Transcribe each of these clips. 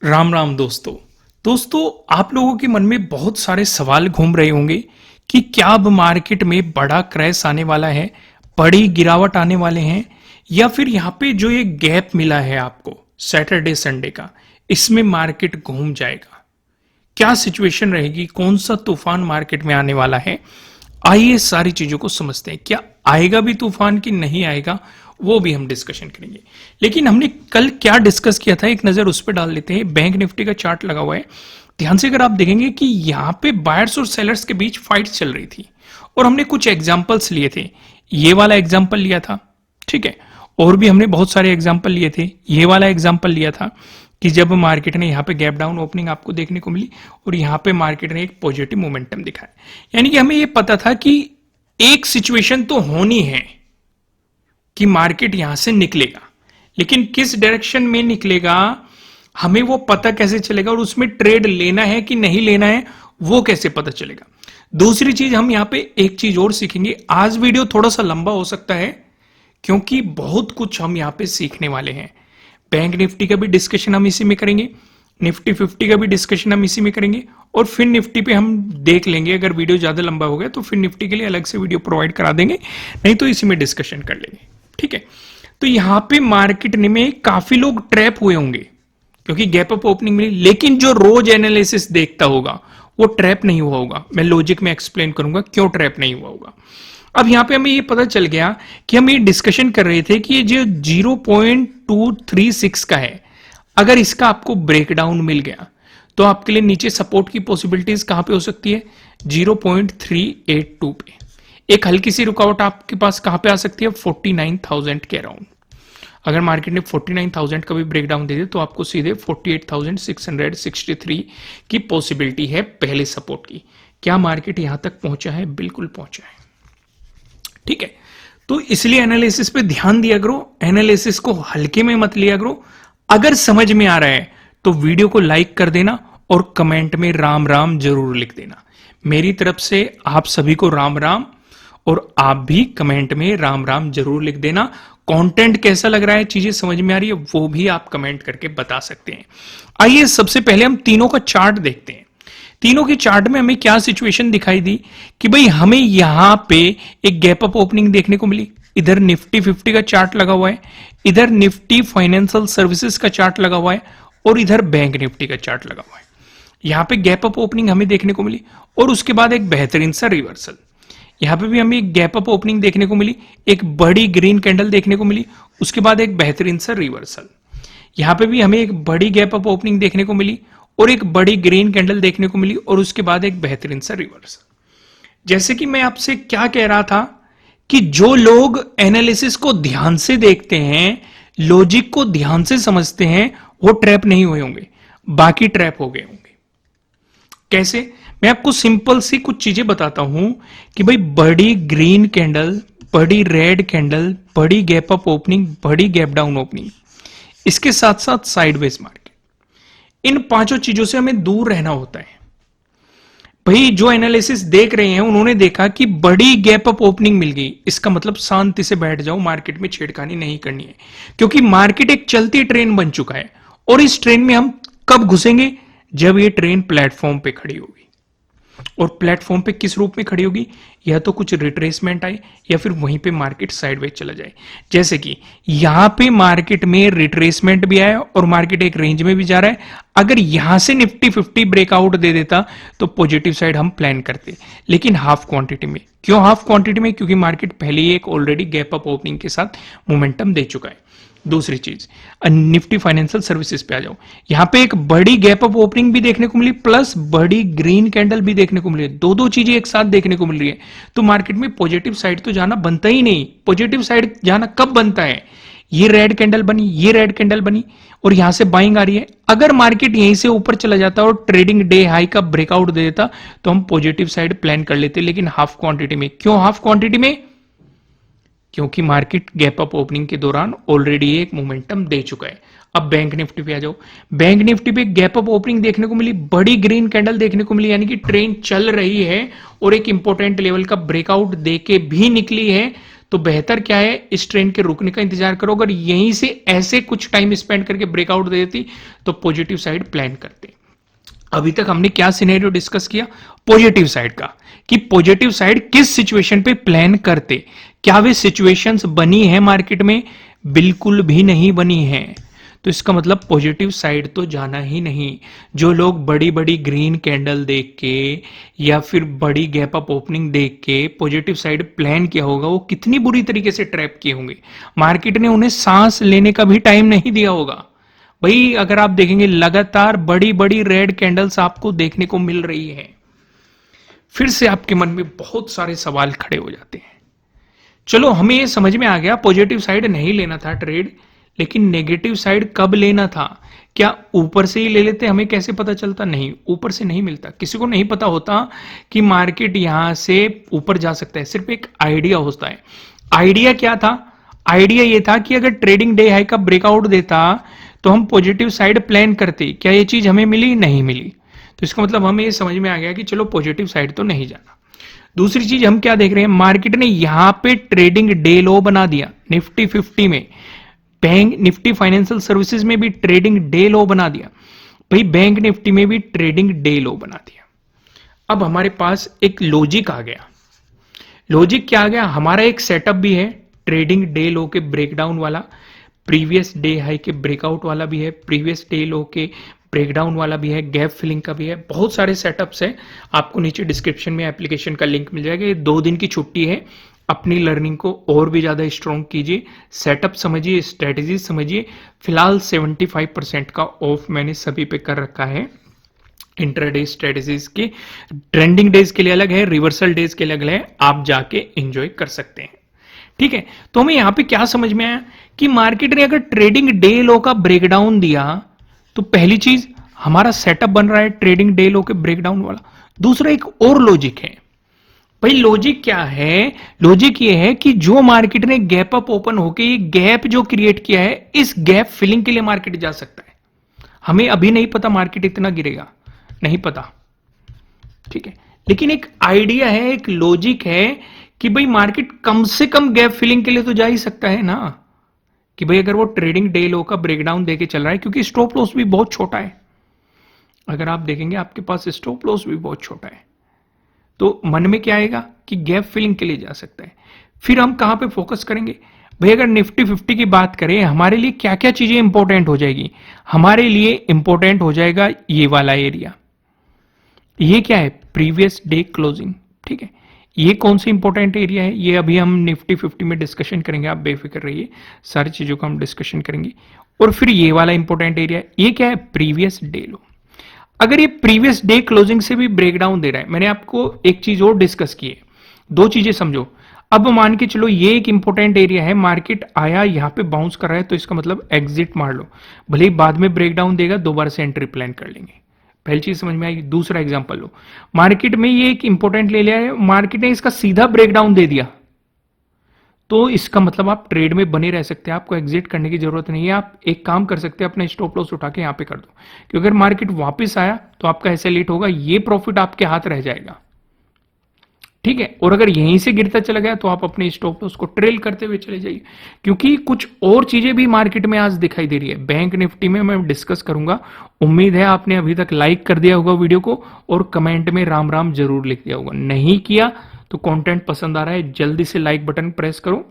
राम राम दोस्तों आप लोगों के मन में बहुत सारे सवाल घूम रहे होंगे कि क्या अब मार्केट में बड़ा क्रैश आने वाला है, बड़ी गिरावट आने वाले हैं, या फिर यहाँ पे जो ये गैप मिला है आपको सैटरडे संडे का, इसमें मार्केट घूम जाएगा। क्या सिचुएशन रहेगी, कौन सा तूफान मार्केट में आने वाला है। आइए सारी चीजों को समझते हैं। क्या आएगा भी तूफान कि नहीं आएगा, वो भी हम डिस्कशन करेंगे। लेकिन हमने कल क्या डिस्कस किया था, एक नजर उस पर डाल लेते हैं। बैंक निफ्टी का चार्ट लगा हुआ है, ध्यान से अगर आप देखेंगे कि यहाँ पे बायर्स और सेलर्स के बीच फाइट चल रही थी और हमने कुछ एग्जाम्पल्स लिए थे। ये वाला एग्जाम्पल लिया था, ठीक है, और भी हमने बहुत सारे एग्जाम्पल लिए थे। ये वाला एग्जाम्पल लिया था कि जब मार्केट ने यहाँ पे गैप डाउन ओपनिंग आपको देखने को मिली और यहाँ पे मार्केट ने एक पॉजिटिव मोमेंटम दिखाया, यानी कि हमें ये पता था कि एक सिचुएशन तो होनी है कि मार्केट यहां से निकलेगा, लेकिन किस डायरेक्शन में निकलेगा हमें वो पता कैसे चलेगा, और उसमें ट्रेड लेना है कि नहीं लेना है वो कैसे पता चलेगा। दूसरी चीज हम यहां पे एक चीज और सीखेंगे। आज वीडियो थोड़ा सा लंबा हो सकता है क्योंकि बहुत कुछ हम यहां पे सीखने वाले हैं। बैंक निफ्टी का भी डिस्कशन हम इसी में करेंगे, निफ्टी 50 का भी डिस्कशन हम इसी में करेंगे, और फिर निफ्टी पे हम देख लेंगे। अगर वीडियो ज्यादा लंबा हो गया तो फिर निफ्टी के लिए अलग से वीडियो प्रोवाइड करा देंगे, नहीं तो इसी में डिस्कशन कर लेंगे, ठीक है। तो यहां पे मार्केट में काफी लोग ट्रैप हुए होंगे क्योंकि गैप अप ओपनिंग मिली, लेकिन जो रोज एनालिसिस देखता होगा वो ट्रैप नहीं हुआ होगा। मैं लॉजिक में एक्सप्लेन करूंगा क्यों ट्रैप नहीं हुआ होगा। अब यहां पे हमें ये पता चल गया कि हम ये डिस्कशन कर रहे थे कि ये जो 0.236 का है, अगर इसका आपको ब्रेकडाउन मिल गया तो आपके लिए नीचे सपोर्ट की पॉसिबिलिटीज कहां पे हो सकती है, 0.382 पे। एक हल्की सी रुकावट आपके पास कहां पे आ सकती है, 49,000 के अराउंड। अगर मार्केट ने 49,000 का भी ब्रेकडाउन दे दे तो आपको सीधे 48,663 की पॉसिबिलिटी है पहले सपोर्ट की। क्या मार्केट यहां तक पहुंचा है? बिल्कुल पहुंचा है, ठीक है। तो इसलिए एनालिसिस पे ध्यान दिया करो, एनालिसिस को हल्के में मत लिया करो। अगर समझ में आ रहा है तो वीडियो को लाइक कर देना और कमेंट में राम राम जरूर लिख देना। मेरी तरफ से आप सभी को राम राम, और आप भी कमेंट में राम राम जरूर लिख देना। कंटेंट कैसा लग रहा है, चीजें समझ में आ रही है, वो भी आप कमेंट करके बता सकते हैं। आइए सबसे पहले हम तीनों का चार्ट देखते हैं। तीनों के चार्ट में हमें क्या सिचुएशन दिखाई दी कि भाई हमें यहां पे एक गैप अप ओपनिंग देखने को मिली। इधर निफ्टी 50 का चार्ट लगा हुआ है, इधर निफ्टी फाइनेंशियल सर्विसेज का चार्ट लगा हुआ है, और इधर बैंक निफ्टी का चार्ट लगा हुआ है। यहां पे गैप अप ओपनिंग हमें देखने को मिली और उसके बाद एक बेहतरीन सा रिवर्सल। यहां पे भी हमें एक गैप अप ओपनिंग देखने को मिली, एक बड़ी ग्रीन कैंडल देखने को मिली, उसके बाद एक बेहतरीन सा रिवर्सल। यहां पे भी हमें एक बड़ी गैप अप ओपनिंग देखने को मिली और एक बड़ी ग्रीन कैंडल देखने को मिली, और उसके बाद एक बेहतरीन सा रिवर्सल। जैसे कि मैं आपसे क्या कह रहा था कि जो लोग एनालिसिस को ध्यान से देखते हैं, लॉजिक को ध्यान से समझते हैं, वो ट्रैप नहीं हुए होंगे, बाकी ट्रैप हो गए होंगे। कैसे? मैं आपको सिंपल सी कुछ चीजें बताता हूं कि भाई बड़ी ग्रीन कैंडल, बड़ी रेड कैंडल, बड़ी गैप अप ओपनिंग, बड़ी गैप डाउन ओपनिंग, इसके साथ साथ साइडवेज मार्केट, इन पांचों चीजों से हमें दूर रहना होता है। भाई जो एनालिसिस देख रहे हैं उन्होंने देखा कि बड़ी गैप अप ओपनिंग मिल गई, इसका मतलब शांति से बैठ जाओ, मार्केट में छेड़खानी नहीं करनी है, क्योंकि मार्केट एक चलती ट्रेन बन चुका है। और इस ट्रेन में हम कब घुसेंगे? जब ये ट्रेन प्लेटफॉर्म पे खड़ी होगी। और प्लेटफॉर्म पे किस रूप में खड़ी होगी? या तो कुछ रिट्रेसमेंट आए या फिर वहीं पे मार्केट साइडवेज चला जाए। जैसे कि यहां पे मार्केट में रिट्रेसमेंट भी आया और मार्केट एक रेंज में भी जा रहा है। अगर यहां से निफ्टी 50 ब्रेकआउट दे देता तो पॉजिटिव साइड हम प्लान करते, लेकिन हाफ क्वांटिटी में। क्यों हाफ क्वांटिटी में? क्योंकि मार्केट पहले ही एक ऑलरेडी गैप अप ओपनिंग के साथ मोमेंटम दे चुका है। दूसरी चीज, निफ्टी फाइनेंशियल सर्विसेज पे आ जाओ। यहां पे एक बड़ी गैप अप ओपनिंग भी देखने को मिली, प्लस बड़ी ग्रीन कैंडल भी देखने को मिली। दो चीजें एक साथ देखने को मिल रही है, तो मार्केट में पॉजिटिव साइड तो जाना बनता ही नहीं। पॉजिटिव साइड जाना कब बनता है? ये रेड कैंडल बनी, ये रेड कैंडल बनी और यहां से बाइंग आ रही है। अगर मार्केट यहीं से ऊपर चला जाता और ट्रेडिंग डे हाई का ब्रेकआउट दे देता तो हम पॉजिटिव साइड प्लान कर लेते, लेकिन हाफ क्वांटिटी में। क्यों हाफ क्वांटिटी में? क्योंकि मार्केट गैप अप ओपनिंग के दौरान ऑलरेडी एक मोमेंटम दे चुका है। अब बैंक निफ्टी पे आ जाओ। बैंक निफ्टी पे गैप अप ओपनिंग देखने को मिली, बड़ी ग्रीन कैंडल देखने को मिली, यानी कि ट्रेन चल रही है और एक इंपॉर्टेंट लेवल का ब्रेकआउट देके भी निकली है। तो बेहतर क्या है, इस ट्रेंड के रुकने का इंतजार करो। अगर यहीं से ऐसे कुछ टाइम स्पेंड करके ब्रेकआउट दे देती तो पॉजिटिव साइड प्लान करते। अभी तक हमने क्या सिनेरियो डिस्कस किया पॉजिटिव साइड का, कि पॉजिटिव साइड किस सिचुएशन पे प्लान करते। क्या वे सिचुएशंस बनी है मार्केट में? बिल्कुल भी नहीं बनी है। तो इसका मतलब पॉजिटिव साइड तो जाना ही नहीं। जो लोग बड़ी बड़ी ग्रीन कैंडल देख के या फिर बड़ी गैप अप ओपनिंग देख के पॉजिटिव साइड प्लान किया होगा, वो कितनी बुरी तरीके से ट्रैप किए होंगे। मार्केट ने उन्हें सांस लेने का भी टाइम नहीं दिया होगा। भाई अगर आप देखेंगे लगातार बड़ी बड़ी रेड कैंडल्स आपको देखने को मिल रही है, फिर से आपके मन में बहुत सारे सवाल खड़े हो जाते हैं। चलो हमें ये समझ में आ गया पॉजिटिव साइड नहीं लेना था ट्रेड, लेकिन नेगेटिव साइड कब लेना था? क्या ऊपर से ही ले लेते? हमें कैसे पता चलता? नहीं, ऊपर से नहीं मिलता। किसी को नहीं पता होता कि मार्केट यहां से ऊपर जा सकता है, सिर्फ एक आइडिया होता है। आइडिया क्या था? आइडिया ये था कि अगर ट्रेडिंग डे हाई का ब्रेकआउट देता तो हम पॉजिटिव साइड प्लान करते। क्या ये चीज हमें मिली? नहीं मिली। तो इसका मतलब हमें ये समझ में आ गया कि चलो पॉजिटिव साइड तो नहीं जाना। दूसरी चीज हम क्या देख रहे हैं, मार्केट ने यहां पे ट्रेडिंग डे लो बना दिया। निफ्टी 50 में, बैंक निफ्टी फाइनेंशियल सर्विसेज में भी ट्रेडिंग डे लो बना दिया। भाई बैंक निफ्टी में भी ट्रेडिंग डे लो बना दिया। अब हमारे पास एक लॉजिक आ गया। लॉजिक क्या आ गया? हमारा एक सेटअप भी है ट्रेडिंग डे लो के ब्रेकडाउन वाला, प्रीवियस डे हाई के ब्रेकआउट वाला भी है, प्रीवियस डे लो के ब्रेकडाउन वाला भी है, गैप फिलिंग का भी है। बहुत सारे सेटअप्स है। आपको नीचे डिस्क्रिप्शन में एप्लीकेशन का लिंक मिल जाएगा। ये 2 दिन की छुट्टी है, अपनी लर्निंग को और भी ज्यादा स्ट्रॉन्ग कीजिए, सेटअप समझिए, स्ट्रेटेजी समझिए। फिलहाल 75% का ऑफ मैंने सभी पे कर रखा है। इंट्राडे स्ट्रेटेजीज के ट्रेंडिंग डेज के लिए अलग है, रिवर्सल डेज के लिए अलग है, आप जाके एंजॉय कर सकते हैं। ठीक है, तो हमें यहां पे क्या समझ में आया कि मार्केट ने अगर ट्रेडिंग डे लो का ब्रेकडाउन दिया तो पहली चीज हमारा सेटअप बन रहा है ट्रेडिंग डे लो के ब्रेकडाउन वाला। दूसरा एक और लॉजिक है। भाई लॉजिक क्या है? लॉजिक ये है कि जो मार्केट ने गैप अप ओपन होके ये गैप जो क्रिएट किया है, इस गैप फिलिंग के लिए मार्केट जा सकता है। हमें अभी नहीं पता मार्केट इतना गिरेगा, नहीं पता। ठीक है, लेकिन एक आइडिया है, एक लॉजिक है कि भाई मार्केट कम से कम गैप फिलिंग के लिए तो जा ही सकता है ना। कि भाई अगर वो ट्रेडिंग डे लो का ब्रेकडाउन देके चल रहा है, क्योंकि स्टॉप लॉस भी बहुत छोटा है। अगर आप देखेंगे आपके पास स्टॉप लॉस भी बहुत छोटा है, तो मन में क्या आएगा कि गैप फिलिंग के लिए जा सकता है। फिर हम कहां पे फोकस करेंगे? भाई अगर निफ्टी 50 की बात करें, हमारे लिए क्या क्या चीजें इंपॉर्टेंट हो जाएगी? हमारे लिए इंपॉर्टेंट हो जाएगा ये वाला एरिया। ये क्या है? Previous day closing. ठीक है, ये कौन सा इंपॉर्टेंट एरिया है? ये अभी हम निफ्टी 50 में डिस्कशन करेंगे, आप बेफिक्र रहिए, सारी चीजों को हम डिस्कशन करेंगे। और फिर ये वाला इंपॉर्टेंट एरिया, ये क्या है? प्रीवियस डे लो। अगर ये प्रीवियस डे क्लोजिंग से भी ब्रेकडाउन दे रहा है, मैंने आपको एक चीज और डिस्कस की है, 2 चीजें समझो। अब मान के चलो ये एक इंपॉर्टेंट एरिया है, मार्केट आया यहां पे बाउंस कर रहा है, तो इसका मतलब एग्जिट मार लो। भले ही बाद में ब्रेकडाउन देगा, दोबारा से एंट्री प्लान कर लेंगे। पहली चीज समझ में आएगी। दूसरा एग्जांपल लो, मार्केट में ये एक इंपॉर्टेंट ले लिया है, मार्केट ने इसका सीधा ब्रेकडाउन दे दिया, तो इसका मतलब आप ट्रेड में बने रह सकते हैं, आपको एग्जिट करने की जरूरत नहीं है। आप एक काम कर सकते हैं, अपने स्टॉप लॉस उठा के यहां पे कर दो, क्योंकि अगर मार्केट वापस आया तो आपका एसएल होगा, ये प्रॉफिट आपके हाथ रह जाएगा। ठीक है, और अगर यहीं से गिरता चला गया तो आप अपने स्टॉप लॉस को ट्रेल करते हुए चले जाइए, क्योंकि कुछ और चीजें भी मार्केट में आज दिखाई दे रही है। बैंक निफ्टी में मैं डिस्कस करूंगा। उम्मीद है आपने अभी तक लाइक कर दिया होगा वीडियो को और कमेंट में राम राम जरूर लिख दिया होगा। नहीं किया तो कंटेंट पसंद आ रहा है, जल्दी से लाइक बटन प्रेस करो।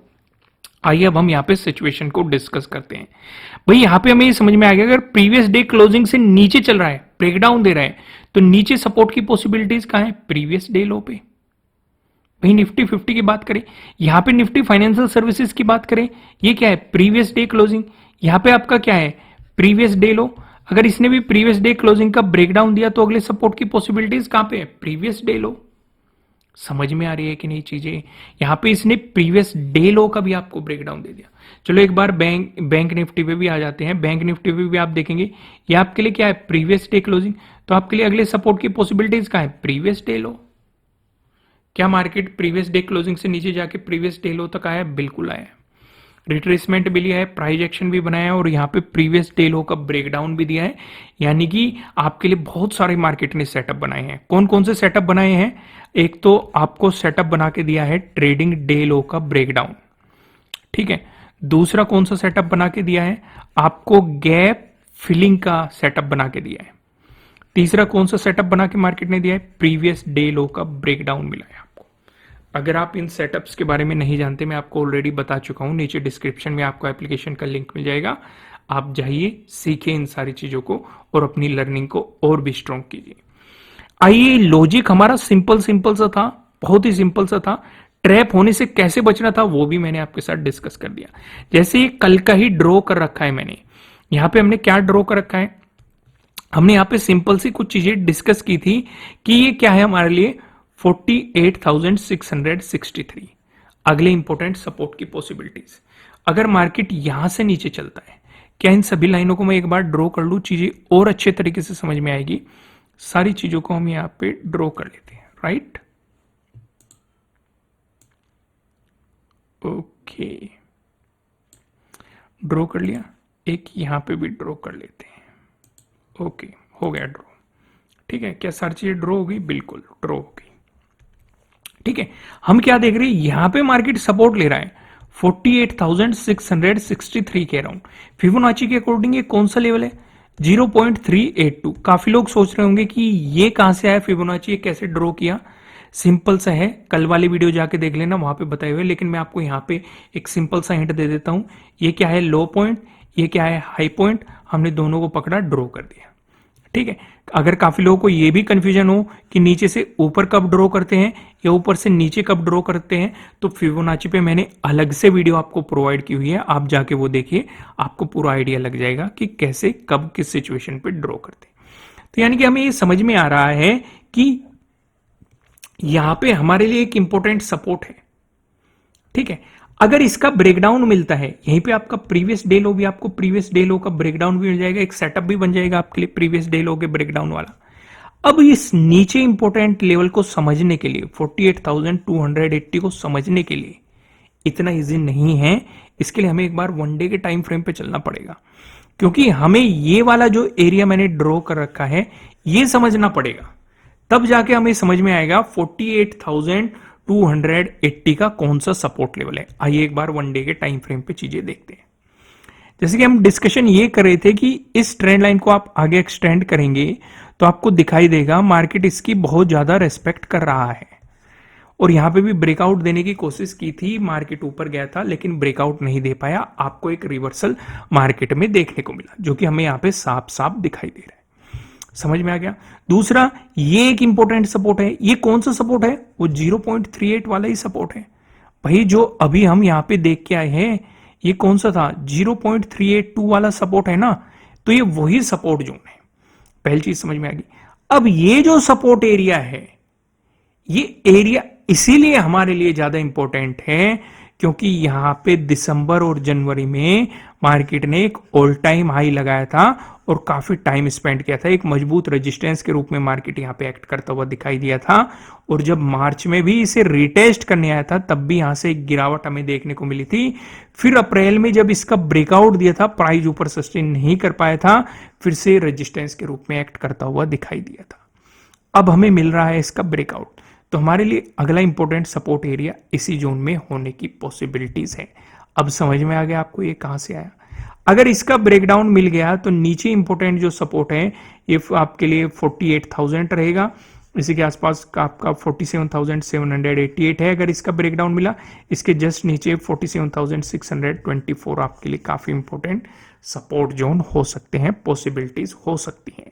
आइए अब हम यहाँ पे सिचुएशन को डिस्कस करते हैं। भाई यहाँ पे हमें ये समझ में आ गया, अगर प्रीवियस डे क्लोजिंग से नीचे चल रहा है, ब्रेकडाउन दे रहा है, तो नीचे सपोर्ट की पॉसिबिलिटीज कहां है? प्रीवियस डे लो पे। वही निफ्टी 50 की बात करें, यहां पे निफ्टी फाइनेंशियल सर्विसेज की बात करें, ये क्या है? Previous day closing. यहां पे आपका क्या है? प्रीवियस डे लो। अगर इसने भी प्रीवियस डे क्लोजिंग का ब्रेकडाउन दिया तो अगले सपोर्ट की पॉसिबिलिटीज कहां पे है? प्रीवियस डे लो। समझ में आ रही है कि नहीं चीजें? यहां पे इसने प्रीवियस डे लो का भी आपको ब्रेकडाउन दे दिया। चलो एक बार बैंक निफ्टी पे भी आ जाते हैं। बैंक निफ्टी पे भी आप देखेंगे ये आपके लिए क्या है? Previous day closing. तो आपके लिए अगले सपोर्ट की पॉसिबिलिटीज कहां है? प्रीवियस डे लो। क्या मार्केट प्रीवियस डे क्लोजिंग से नीचे जाके प्रीवियस डे लो तक आया? बिल्कुल आया। रिट्रेसमेंट भी लिया है, प्राइस एक्शन भी बनाया है और यहाँ पे प्रीवियस डे लो का ब्रेकडाउन भी दिया है। यानी कि आपके लिए बहुत सारे मार्केट ने सेटअप बनाए हैं। कौन कौन से सेटअप बनाए हैं? एक तो आपको सेटअप बना के दिया है ट्रेडिंग डे लो का ब्रेकडाउन, ठीक है, दूसरा कौन सा सेटअप बना के दिया है, आपको गैप फिलिंग का सेटअप बना के दिया है। तीसरा कौन सा सेटअप बना के मार्केट ने दिया है, प्रीवियस डे लो का ब्रेकडाउन मिला है आपको। अगर आप इन सेटअप्स के बारे में नहीं जानते, मैं आपको ऑलरेडी बता चुका हूं, नीचे डिस्क्रिप्शन में आपको एप्लीकेशन का लिंक मिल जाएगा, आप जाइए, सीखें इन सारी चीजों को और अपनी लर्निंग को और भी स्ट्रॉन्ग कीजिए। आइए, लॉजिक हमारा सिंपल सा था, बहुत ही सिंपल सा था। ट्रैप होने से कैसे बचना था वो भी मैंने आपके साथ डिस्कस कर दिया। जैसे कल का ही ड्रॉ कर रखा है मैंने, यहां पे हमने क्या ड्रॉ कर रखा है, हमने यहां पे सिंपल सी कुछ चीजें डिस्कस की थी कि ये क्या है हमारे लिए 48,663 अगले इंपॉर्टेंट सपोर्ट की पॉसिबिलिटीज। अगर मार्केट यहां से नीचे चलता है, क्या इन सभी लाइनों को मैं एक बार ड्रॉ कर लूं, चीजें और अच्छे तरीके से समझ में आएगी। सारी चीजों को हम यहां पे ड्रॉ कर लेते हैं, राइट, ओके, ड्रॉ कर लिया, एक यहां पे भी ड्रॉ कर लेते हैं, ओके, हो गया ड्रॉ। ठीक है, क्या सारी चीजें ड्रॉ हो गई, बिल्कुल ड्रॉ हो गई। ठीक है, हम क्या देख रहे हैं, यहां पे मार्केट सपोर्ट ले रहा है 48,663 के अराउंड। फिबोनाची के अकॉर्डिंग ये कौन सा लेवल है, 0.382। काफी लोग सोच रहे होंगे कि ये कहां से आया फिबोनाची, ये कैसे ड्रॉ किया। सिंपल सा है, कल वाली वीडियो जाके देख लेना, वहां पे बताए हुए, लेकिन मैं आपको यहां पे एक सिंपल सा हिंट दे देता हूं। ये क्या है लो पॉइंट, ये क्या है हाई पॉइंट, हमने दोनों को पकड़ा, ड्रॉ कर दिया। ठीक है, अगर काफी लोगों को यह भी कंफ्यूजन हो कि नीचे से ऊपर कब ड्रॉ करते हैं या ऊपर से नीचे कब ड्रॉ करते हैं, तो फिबोनाची पे मैंने अलग से वीडियो आपको प्रोवाइड की हुई है, आप जाके वो देखिए, आपको पूरा आइडिया लग जाएगा कि कैसे कब किस सिचुएशन पे ड्रॉ करते हैं। तो यानी कि हमें ये समझ में आ रहा है कि यहां पे हमारे लिए एक इंपॉर्टेंट सपोर्ट है। ठीक है, अगर इसका ब्रेकडाउन मिलता है, यहीं पे आपका प्रीवियस डे लो भी, आपको प्रीवियस डे लो का ब्रेकडाउन भी मिल जाएगा, एक सेटअप भी बन जाएगा आपके लिए प्रीवियस डे लो के ब्रेकडाउन वाला। अब इस नीचे इंपॉर्टेंट लेवल को समझने के लिए, 48,280 को समझने के लिए इतना इजी नहीं है, इसके लिए हमें एक बार वन डे के टाइम फ्रेम पे चलना पड़ेगा, क्योंकि हमें ये वाला जो एरिया मैंने ड्रॉ कर रखा है ये समझना पड़ेगा, तब जाके हमें समझ में आएगा 48,280 का कौन सा सपोर्ट लेवल है। आइए एक बार वन डे के टाइम फ्रेम पे चीजें देखते हैं। जैसे कि हम डिस्कशन ये कर रहे थे कि इस ट्रेंड लाइन को आप आगे एक्सटेंड करेंगे तो आपको दिखाई देगा मार्केट इसकी बहुत ज्यादा रेस्पेक्ट कर रहा है, और यहां पे भी ब्रेकआउट देने की कोशिश की थी, मार्केट ऊपर गया था लेकिन ब्रेकआउट नहीं दे पाया, आपको एक रिवर्सल मार्केट में देखने को मिला, जो कि हमें यहां पे साफ साफ दिखाई दे रहा है। समझ में आ गया। दूसरा, ये एक इंपॉर्टेंट सपोर्ट है, ये कौन सा सपोर्ट है, वो 0.38 वाला ही सपोर्ट है भाई, जो अभी हम यहां पे देख के आए हैं, ये कौन सा था, 0.382 वाला सपोर्ट है ना, तो ये वही सपोर्ट जोन है। पहली चीज समझ में आ गई। अब ये जो सपोर्ट एरिया है, ये एरिया इसीलिए हमारे लिए ज्यादा इंपॉर्टेंट है क्योंकि यहां पे दिसंबर और जनवरी में मार्केट ने एक ऑल टाइम हाई लगाया था और काफी टाइम स्पेंड किया था, एक मजबूत रेजिस्टेंस के रूप में मार्केट यहां पे एक्ट करता हुआ दिखाई दिया था, और जब मार्च में भी इसे रिटेस्ट करने आया था तब भी यहां से एक गिरावट हमें देखने को मिली थी। फिर अप्रैल में जब इसका ब्रेकआउट दिया था, प्राइस ऊपर सस्टेन नहीं कर पाया था, फिर से रेजिस्टेंस के रूप में एक्ट करता हुआ दिखाई दिया था। अब हमें मिल रहा है इसका ब्रेकआउट, तो हमारे लिए अगला इंपॉर्टेंट सपोर्ट एरिया इसी जोन में होने की पॉसिबिलिटीज है। अब समझ में आ गया आपको ये कहां से आया। अगर इसका ब्रेकडाउन मिल गया तो नीचे इंपॉर्टेंट जो सपोर्ट है ये आपके लिए 48,000 रहेगा, इसी के आसपास का आपका 47,788 है। अगर इसका ब्रेकडाउन मिला, इसके जस्ट नीचे 47,624 आपके लिए काफी इंपॉर्टेंट सपोर्ट जोन हो सकते हैं, पॉसिबिलिटीज हो सकती हैं।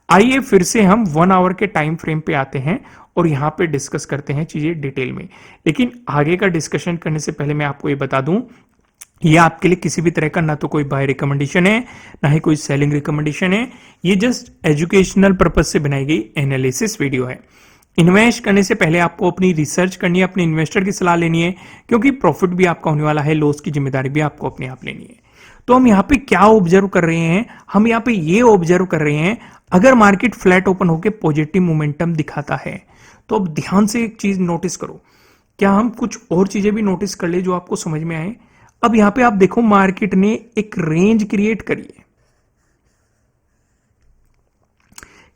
आइए फिर से हम 1 आवर के टाइम फ्रेम पे आते हैं और यहां पे डिस्कस करते हैं चीजें डिटेल में। लेकिन आगे का डिस्कशन करने से पहले मैं आपको ये बता दूं, ये आपके लिए किसी भी तरह का ना तो कोई बाय रिकमेंडेशन है, ना ही कोई सेलिंग रिकमेंडेशन है, ये जस्ट एजुकेशनल पर्पज से बनाई गई एनालिसिस वीडियो है। इन्वेस्ट करने से पहले आपको अपनी रिसर्च करनी है, अपने इन्वेस्टर की सलाह लेनी है, क्योंकि प्रॉफिट भी आपका होने वाला है, लॉस की जिम्मेदारी भी आपको अपने आप लेनी है। तो हम यहाँ पे क्या ऑब्जर्व कर रहे हैं, हम यहाँ पे ये ऑब्जर्व कर रहे हैं, अगर मार्केट फ्लैट ओपन होकर पॉजिटिव मोमेंटम दिखाता है तो अब ध्यान से एक चीज नोटिस करो, क्या हम कुछ और चीजें भी नोटिस कर ले जो आपको समझ में आए। अब यहां पे आप देखो मार्केट ने एक रेंज क्रिएट करी है,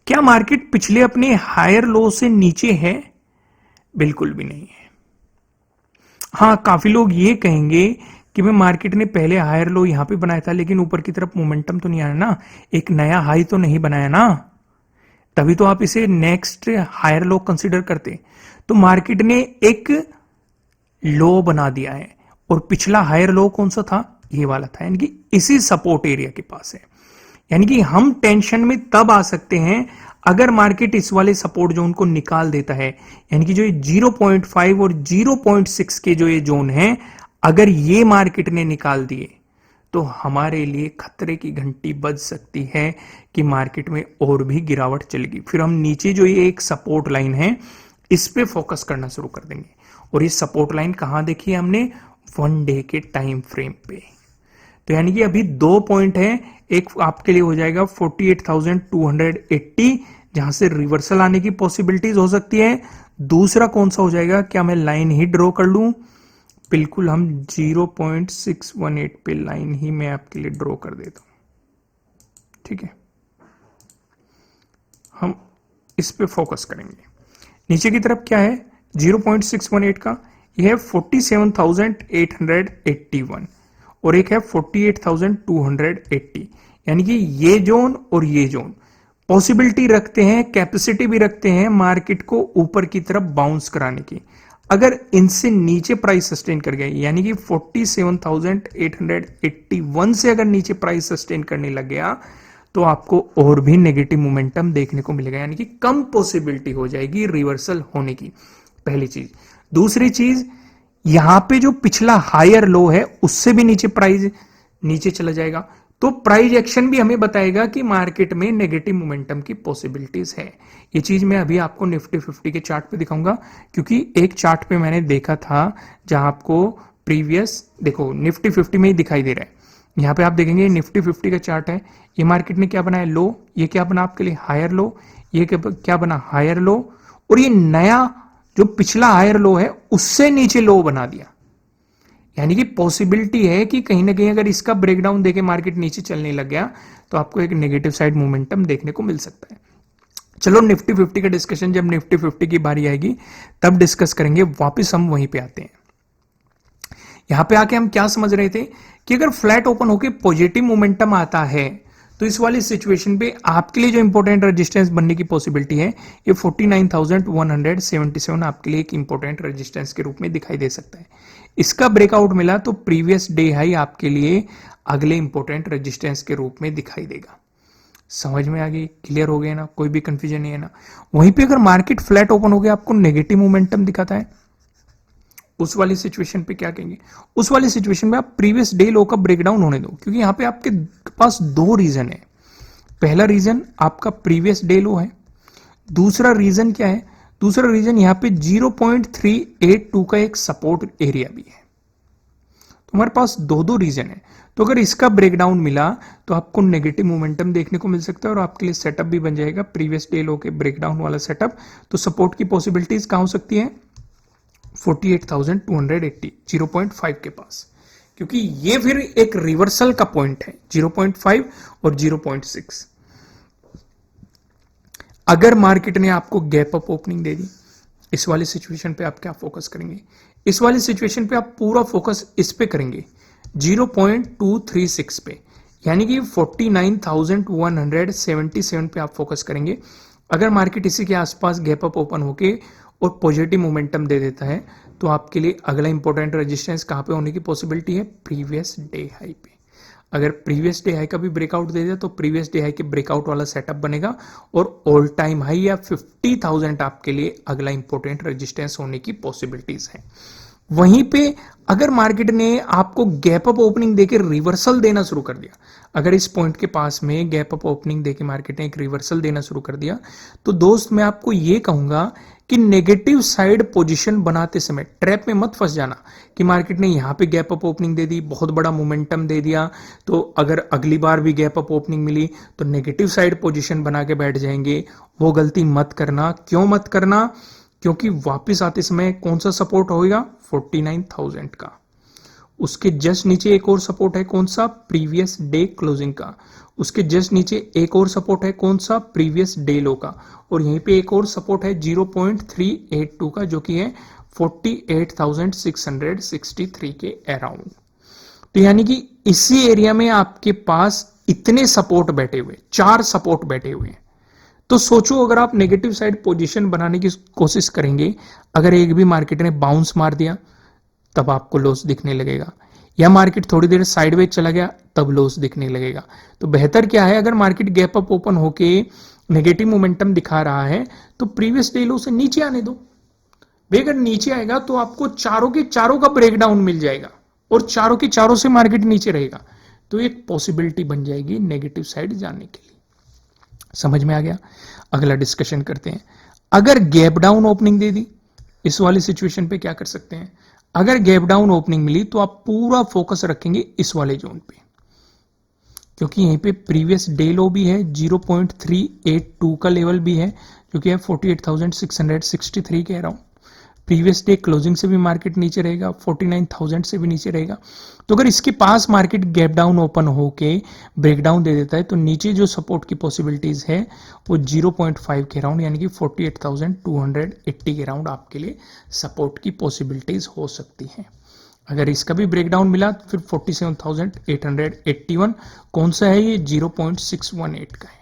क्या मार्केट पिछले अपने हायर लो से नीचे है, बिल्कुल भी नहीं है। हां, काफी लोग ये कहेंगे कि भाई मार्केट ने पहले हायर लो यहां पे बनाया था लेकिन ऊपर की तरफ मोमेंटम तो नहीं आया ना, एक नया हाई तो नहीं बनाया ना, तभी तो आप इसे नेक्स्ट हायर लो कंसीडर करते। तो मार्केट ने एक लो बना दिया है और पिछला हायर लो कौन सा था, ये वाला था, यानी कि इसी सपोर्ट एरिया के पास है। यानी कि हम टेंशन में तब आ सकते हैं अगर मार्केट इस वाले सपोर्ट जोन को निकाल देता है, यानी कि जो ये 0.5 और 0.6 के जो ये जोन है, अगर ये मार्केट ने निकाल दिए तो हमारे लिए खतरे की घंटी बज सकती है कि मार्केट में और भी गिरावट चलेगी। फिर हम नीचे जो ये एक सपोर्ट लाइन है इस पे फोकस करना शुरू कर देंगे। और ये सपोर्ट लाइन कहां देखी है हमने, 1 डे के टाइम फ्रेम पे। तो यानी कि अभी 2 पॉइंट है, एक आपके लिए हो जाएगा 48,280 जहां से रिवर्सल आने की पॉसिबिलिटीज हो सकती है। दूसरा कौन सा हो जाएगा, क्या मैं लाइन ही ड्रॉ कर लूं, बिल्कुल हम 0.618 पे लाइन ही मैं आपके लिए ड्रॉ कर देता हूं, ठीक है। हम इस पे फोकस करेंगे। नीचे की तरफ क्या है 0.618 का, यह है 47,881 और एक है 48,280, यानी कि ये जोन और ये जोन पॉसिबिलिटी रखते हैं, कैपेसिटी भी रखते हैं मार्केट को ऊपर की तरफ बाउंस कराने की। अगर इनसे नीचे प्राइस सस्टेन कर गया, यानी कि 47,881 से अगर नीचे प्राइस सस्टेन करने लग गया तो आपको और भी नेगेटिव मोमेंटम देखने को मिलेगा, यानी कि कम पॉसिबिलिटी हो जाएगी रिवर्सल होने की, पहली चीज। दूसरी चीज, यहां पे जो पिछला हायर लो है उससे भी नीचे प्राइस नीचे चला जाएगा, तो प्राइस एक्शन भी हमें बताएगा कि मार्केट में नेगेटिव मोमेंटम की पॉसिबिलिटीज है। ये चीज मैं अभी आपको निफ्टी 50 के चार्ट पे दिखाऊंगा, क्योंकि एक चार्ट पे मैंने देखा था जहां आपको प्रीवियस, देखो निफ्टी 50 में ही दिखाई दे रहा है। यहां पे आप देखेंगे निफ्टी 50 का चार्ट है, ये मार्केट ने क्या बनाया, लो, ये क्या बना आपके लिए हायर लो, ये क्या बना हायर लो, और ये नया जो पिछला हायर लो है उससे नीचे लो बना दिया। यानी कि पॉसिबिलिटी है कि कहीं ना कहीं अगर इसका ब्रेकडाउन देके मार्केट नीचे चलने लग गया तो आपको एक नेगेटिव साइड मोमेंटम देखने को मिल सकता है। चलो निफ्टी 50 का डिस्कशन जब निफ्टी 50 की बारी आएगी तब डिस्कस करेंगे। वापस हम वहीं पे आते हैं। यहां पे आके हम क्या समझ रहे थे कि अगर फ्लैट ओपन होके पॉजिटिव मोमेंटम आता है तो इस वाली सिचुएशन पे आपके लिए जो इंपॉर्टेंट रेजिस्टेंस बनने की पॉसिबिलिटी है ये 49,177 आपके लिए एक इंपॉर्टेंट रेजिस्टेंस के रूप में दिखाई दे सकता है। इसका ब्रेकआउट मिला तो प्रीवियस डे हाई आपके लिए अगले इंपॉर्टेंट रेजिस्टेंस के रूप में दिखाई देगा। समझ में आ गई, क्लियर हो गया ना, कोई भी कंफ्यूजन नहीं है ना। वहीं पे अगर मार्केट फ्लैट ओपन हो गया आपको नेगेटिव मोमेंटम दिखाता है, उस वाली सिचुएशन पे क्या कहेंगे, उस वाली सिचुएशन में आप प्रीवियस डे लो का ब्रेकडाउन होने दो, क्योंकि यहां पे आपके पास दो रीजन है। पहला रीजन आपका प्रीवियस डे लो है, दूसरा रीजन क्या है, दूसरा रीजन यहां पे 0.382 का एक सपोर्ट एरिया भी है। तो हमारे पास दो दो रीजन है। तो अगर इसका ब्रेकडाउन मिला तो आपको नेगेटिव मोमेंटम देखने को मिल सकता है और आपके लिए सेटअप भी बन जाएगा प्रीवियस डे लो के ब्रेकडाउन वाला सेटअप। तो सपोर्ट की पॉसिबिलिटीज कहां हो सकती है, 48,280 0.5 के पास, क्योंकि ये फिर एक रिवर्सल का पॉइंट है 0.5 और 0.6। अगर मार्केट ने आपको गैप अप ओपनिंग दे दी, इस वाली सिचुएशन पे आप क्या फोकस करेंगे, इस वाली सिचुएशन पे आप पूरा फोकस इस पे करेंगे 0.236 पे, यानी कि 49,177 पे आप फोकस करेंगे। अगर मार्केट इसी के आसपास गैप अप ओपन होके और पॉजिटिव मोमेंटम दे देता है तो आपके लिए अगला इंपॉर्टेंट रेजिस्टेंस कहां पे होने की पॉसिबिलिटी है, प्रीवियस डे हाई पे। अगर प्रीवियस डे हाई का भी ब्रेकआउट दे दिया तो प्रीवियस डे हाई के ब्रेकआउट वाला सेटअप बनेगा और ऑल टाइम हाई या 50,000 आपके लिए अगला इंपॉर्टेंट रेजिस्टेंस होने की पॉसिबिलिटीज है। वहीं पे अगर मार्केट ने आपको गैप अप ओपनिंग देके रिवर्सल देना शुरू कर दिया, अगर इस पॉइंट के पास में गैप अप ओपनिंग देके मार्केट ने एक रिवर्सल देना शुरू कर दिया, तो दोस्त मैं आपको यह कहूंगा कि नेगेटिव साइड पोजीशन बनाते समय ट्रैप में मत फंस जाना कि मार्केट ने यहां पे गैप अप ओपनिंग दे दी, बहुत बड़ा मोमेंटम दे दिया, तो अगर अगली बार भी गैप अप ओपनिंग मिली तो नेगेटिव साइड पोजीशन बना के बैठ जाएंगे। वो गलती मत करना। क्यों मत करना, क्योंकि वापस आते समय कौन सा सपोर्ट होगा, 49,000 का। उसके जस्ट नीचे एक और सपोर्ट है, कौन सा, प्रीवियस डे क्लोजिंग का। उसके जस्ट नीचे एक और सपोर्ट है, कौन सा, प्रीवियस डे लो का। और यहीं पे एक और सपोर्ट है 0.382 का, जो कि है 48,663 के अराउंड। तो यानी कि इसी एरिया में आपके पास इतने सपोर्ट बैठे हुए, 4 सपोर्ट बैठे हुए हैं। तो सोचो अगर आप नेगेटिव साइड पोजीशन बनाने की कोशिश करेंगे, अगर एक भी मार्केट ने बाउंस मार दिया तब आपको लॉस दिखने लगेगा, या मार्केट थोड़ी देर साइडवेज चला गया तब लॉस दिखने लगेगा। तो बेहतर क्या है, अगर मार्केट गैप अप ओपन होके नेगेटिव मोमेंटम दिखा रहा है तो प्रीवियस डे लो से नीचे आने दो। वे अगर नीचे आएगा तो आपको चारों के चारों का ब्रेकडाउन मिल जाएगा और चारों के चारों से मार्केट नीचे रहेगा, तो एक पॉसिबिलिटी बन जाएगी नेगेटिव साइड जाने के लिए। समझ में आ गया? अगला डिस्कशन करते हैं। अगर गैप डाउन ओपनिंग दे दी, इस वाली सिचुएशन पे क्या कर सकते हैं? अगर गैप डाउन ओपनिंग मिली तो आप पूरा फोकस रखेंगे इस वाले जोन पे, क्योंकि यहीं पे प्रीवियस डे लो भी है, 0.382 का लेवल भी है जो कि है 48,663 कह रहा हूं। प्रीवियस डे क्लोजिंग से भी मार्केट नीचे रहेगा, 49,000 से भी नीचे रहेगा। तो अगर इसके पास मार्केट गैप डाउन ओपन होके ब्रेकडाउन दे देता है तो नीचे जो सपोर्ट की पॉसिबिलिटीज है वो 0.5 के राउंड यानी कि 48,280 के राउंड आपके लिए सपोर्ट की पॉसिबिलिटीज हो सकती हैं। अगर इसका भी ब्रेकडाउन मिला तो फिर 47,881 कौन सा है? ये 0.618 का है।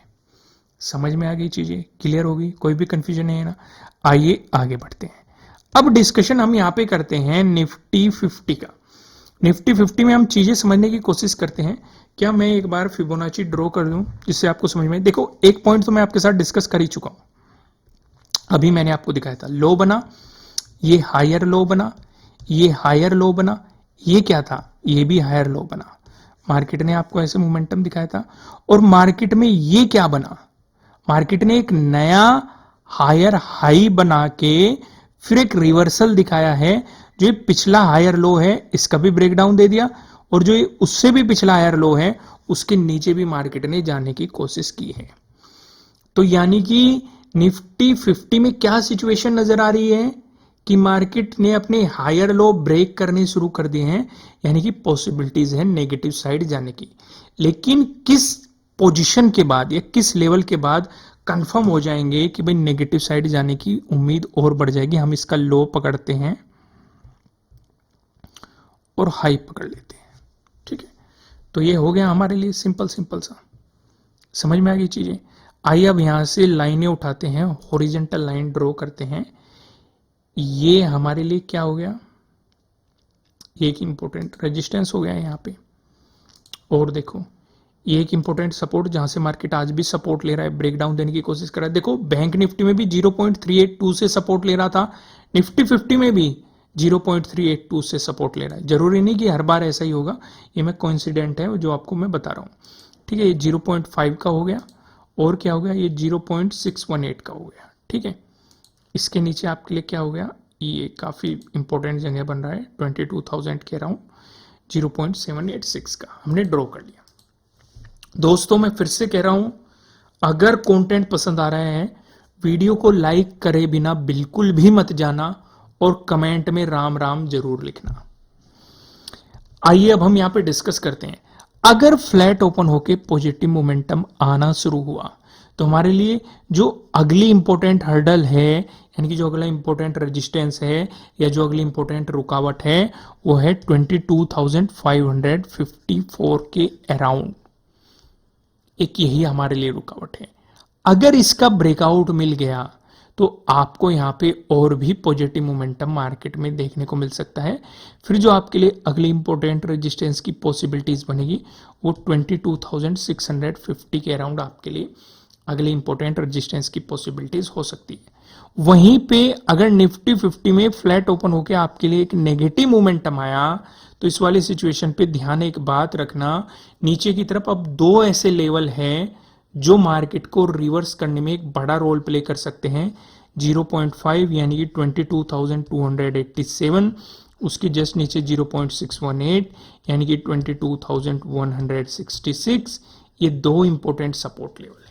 समझ में आ गई, चीजें क्लियर होगी, कोई भी कंफ्यूजन नहीं है ना? आइए आगे बढ़ते हैं। अब डिस्कशन हम यहां पे करते हैं निफ्टी 50 का। निफ्टी 50 में हम चीजें समझने की कोशिश करते हैं। क्या मैं एक बार फिबोनाची ड्रॉ कर दूं जिससे आपको समझ में? देखो, एक पॉइंट तो मैं आपके साथ डिस्कस कर ही चुका हूं, अभी मैंने आपको दिखाया था। लो बना, ये हायर लो बना, ये हायर लो बना, ये क्या था? ये भी हायर लो बना। मार्केट ने आपको ऐसे मोमेंटम दिखाया था और मार्केट में ये क्या बना? मार्केट ने एक नया हायर हाई बना के फिर एक रिवर्सल दिखाया है। जो ये पिछला हायर लो है इसका भी ब्रेकडाउन दे दिया और जो ये उससे भी पिछला हायर लो है उसके नीचे भी मार्केट ने जाने की कोशिश की है। तो यानी कि निफ्टी 50 में क्या सिचुएशन नजर आ रही है कि मार्केट ने अपने हायर लो ब्रेक करने शुरू कर दिए हैं, यानी कि पॉसिबिलिटीज है नेगेटिव साइड जाने की। लेकिन किस पोजीशन के बाद या किस लेवल के बाद कंफर्म हो जाएंगे कि भाई नेगेटिव साइड जाने की उम्मीद और बढ़ जाएगी? हम इसका लो पकड़ते हैं और हाई पकड़ लेते हैं, ठीक है? तो ये हो गया हमारे लिए सिंपल सिंपल सा, समझ में आ गई चीजें। आइए अब यहां से लाइनें उठाते हैं, हॉरिजॉन्टल लाइन ड्रॉ करते हैं। ये हमारे लिए क्या हो गया? ये एक इंपॉर्टेंट रेजिस्टेंस हो गया है यहाँ पे, और देखो ये एक इंपॉर्टेंट सपोर्ट जहां से मार्केट आज भी सपोर्ट ले रहा है, ब्रेकडाउन देने की कोशिश कर रहा है। देखो बैंक निफ्टी में भी 0.382 से सपोर्ट ले रहा था, निफ्टी 50 में भी 0.382 से सपोर्ट ले रहा है। जरूरी नहीं कि हर बार ऐसा ही होगा, ये मैं कोइंसिडेंट है जो आपको मैं बता रहा हूँ, ठीक है? ये 0.5 का हो गया और क्या हो गया? ये 0.618 का हो गया, ठीक है? इसके नीचे आपके लिए क्या हो गया? ये काफी इंपॉर्टेंट जगह बन रहा है, 22,000 के अराउंड 0.786 का हमने ड्रॉ कर लिया। दोस्तों मैं फिर से कह रहा हूं, अगर कंटेंट पसंद आ रहा है वीडियो को लाइक करे बिना बिल्कुल भी मत जाना और कमेंट में राम राम जरूर लिखना। आइए अब हम यहां पे डिस्कस करते हैं। अगर फ्लैट ओपन होके पॉजिटिव मोमेंटम आना शुरू हुआ तो हमारे लिए जो अगली इंपॉर्टेंट हर्डल है, यानी कि जो अगला इंपॉर्टेंट रेजिस्टेंस है या जो अगली इंपॉर्टेंट रुकावट है वो है 22,554 के अराउंड। एक यही हमारे लिए रुकावट है। अगर इसका ब्रेकआउट मिल गया तो आपको यहां पे और भी पॉजिटिव मोमेंटम मार्केट में देखने को मिल सकता है। फिर जो आपके लिए अगली इंपॉर्टेंट रेजिस्टेंस की पॉसिबिलिटीज बनेगी वो 22,650 के अराउंड आपके लिए अगली इंपॉर्टेंट रेजिस्टेंस की पॉसिबिलिटीज हो सकती है। वहीं पे अगर निफ्टी 50 में फ्लैट ओपन होकर आपके लिए एक नेगेटिव मोमेंटम आया तो इस वाली सिचुएशन पे ध्यान एक बात रखना, नीचे की तरफ अब दो ऐसे लेवल हैं जो मार्केट को रिवर्स करने में एक बड़ा रोल प्ले कर सकते हैं। 0.5 यानी कि 22,287, उसके जस्ट नीचे 0.618 यानी कि 22,166। ये दो इंपॉर्टेंट सपोर्ट लेवल है।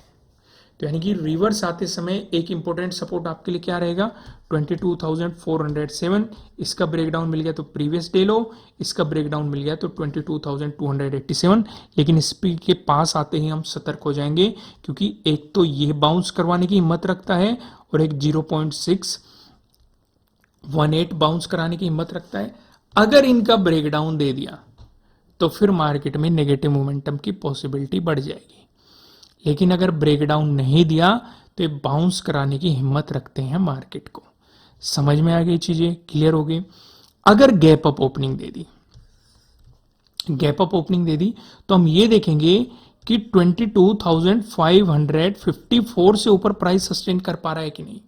तो यानी कि रिवर्स आते समय एक इंपॉर्टेंट सपोर्ट आपके लिए क्या रहेगा? 22,407। इसका ब्रेकडाउन मिल गया तो प्रीवियस डे लो, इसका ब्रेकडाउन मिल गया तो 22,287। लेकिन इस के पास आते ही हम सतर्क हो जाएंगे, क्योंकि एक तो ये बाउंस करवाने की हिम्मत रखता है और एक 0.618 बाउंस कराने की हिम्मत रखता है। अगर इनका ब्रेकडाउन दे दिया तो फिर मार्केट में नेगेटिव मोमेंटम की पॉसिबिलिटी बढ़ जाएगी। लेकिन अगर ब्रेकडाउन नहीं दिया तो ये बाउंस कराने की हिम्मत रखते हैं मार्केट को। समझ में आ गई, चीजें क्लियर हो गई। अगर गैप अप ओपनिंग दे दी, गैप अप ओपनिंग दे दी तो हम ये देखेंगे कि 22,554 से ऊपर प्राइस सस्टेन कर पा रहा है कि नहीं।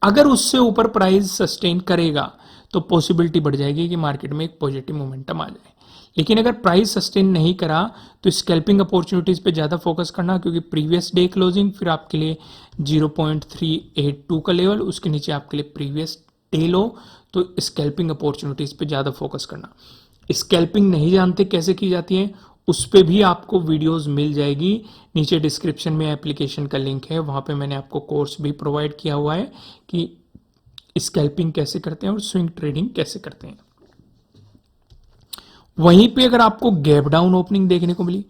अगर उससे ऊपर प्राइस सस्टेन करेगा तो पॉसिबिलिटी बढ़ जाएगी कि मार्केट में एक पॉजिटिव मोमेंटम आ जाए। लेकिन अगर प्राइस सस्टेन नहीं करा तो स्कैल्पिंग अपॉर्चुनिटीज पे ज्यादा फोकस करना, क्योंकि प्रीवियस डे क्लोजिंग फिर आपके लिए 0.382 का लेवल, उसके नीचे आपके लिए प्रीवियस डे लो, तो स्कैल्पिंग अपॉर्चुनिटीज पे ज्यादा फोकस करना। स्कैल्पिंग नहीं जानते कैसे की जाती है, उस पे भी आपको वीडियोस मिल जाएगी। नीचे डिस्क्रिप्शन में एप्लीकेशन का लिंक है, वहां पे मैंने आपको कोर्स भी प्रोवाइड किया हुआ है कि स्कैल्पिंग कैसे करते हैं और स्विंग ट्रेडिंग कैसे करते हैं। वहीं पे अगर आपको गैप डाउन ओपनिंग देखने को मिली,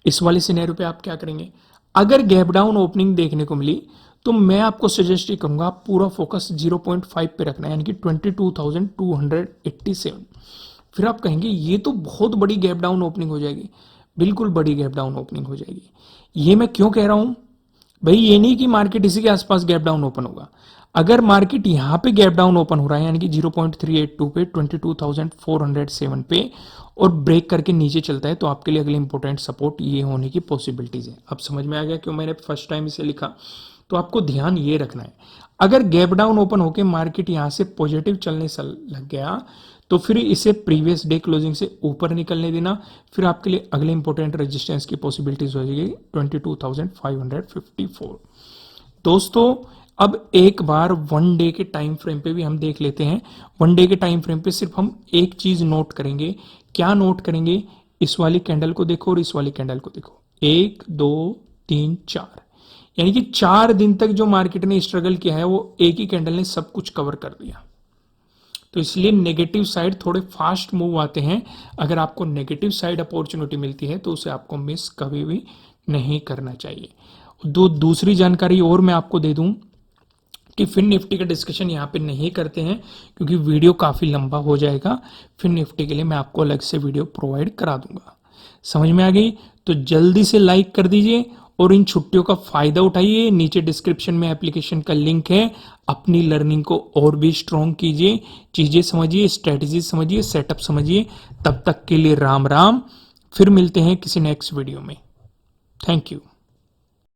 इस वाले सिनेरियो पे आप क्या करेंगे। अगर गैप डाउन ओपनिंग देखने को मिली तो मैं आपको सजेस्ट ही करूंगा आप पूरा फोकस 0.5 पे रखना है, यानी कि 22,287। फिर आप कहेंगे ये तो बहुत बड़ी गैप डाउन ओपनिंग हो जाएगी। बिल्कुल बड़ी गैप डाउन ओपनिंग हो जाएगी। ये मैं क्यों कह रहा हूं भाई, ये नहीं कि मार्केट इसी के आसपास गैप डाउन ओपन होगा। अगर मार्केट यहां पे गैप डाउन ओपन हो रहा है, यानी कि 0.382 पे 22,407 पे और ब्रेक करके नीचे चलता है, तो आपके लिए अगले इंपॉर्टेंट सपोर्ट ये होने की पॉसिबिलिटीज है। अब समझ में आ गया क्यों मैंने फर्स्ट टाइम इसे लिखा। तो आपको ध्यान ये रखना है, अगर गैप डाउन ओपन होकर मार्केट यहां से पॉजिटिव चलने लग गया तो फिर इसे प्रीवियस डे क्लोजिंग से ऊपर निकलने देना। फिर आपके लिए अगले इंपॉर्टेंट रेजिस्टेंस की पॉसिबिलिटीज हो जाएगी 22,554। दोस्तों अब एक बार वन डे के टाइम फ्रेम पे भी हम देख लेते हैं। वन डे के टाइम फ्रेम पे सिर्फ हम एक चीज नोट करेंगे। क्या नोट करेंगे, इस वाली कैंडल को देखो और इस वाली कैंडल को देखो। 1 2 3 4, यानी कि 4 दिन तक जो मार्केट ने स्ट्रगल किया है वो एक ही कैंडल ने सब कुछ कवर कर दिया। तो इसलिए नेगेटिव साइड थोड़े फास्ट मूव आते हैं। अगर आपको नेगेटिव साइड अपॉर्चुनिटी मिलती है तो उसे आपको मिस कभी भी नहीं करना चाहिए। दूसरी जानकारी और मैं आपको दे दूं कि फिन निफ्टी का डिस्कशन यहाँ पे नहीं करते हैं, क्योंकि वीडियो काफी लंबा हो जाएगा। फिन निफ्टी के लिए मैं आपको अलग से वीडियो प्रोवाइड करा दूंगा। समझ में आ गई? तो जल्दी से लाइक कर दीजिए और इन छुट्टियों का फायदा उठाइए। नीचे डिस्क्रिप्शन में एप्लीकेशन का लिंक है। अपनी लर्निंग को और भी स्ट्रॉन्ग कीजिए, चीजें समझिए, स्ट्रेटेजी समझिए, सेटअप समझिए। तब तक के लिए राम राम। फिर मिलते हैं किसी नेक्स्ट वीडियो में। Thank you.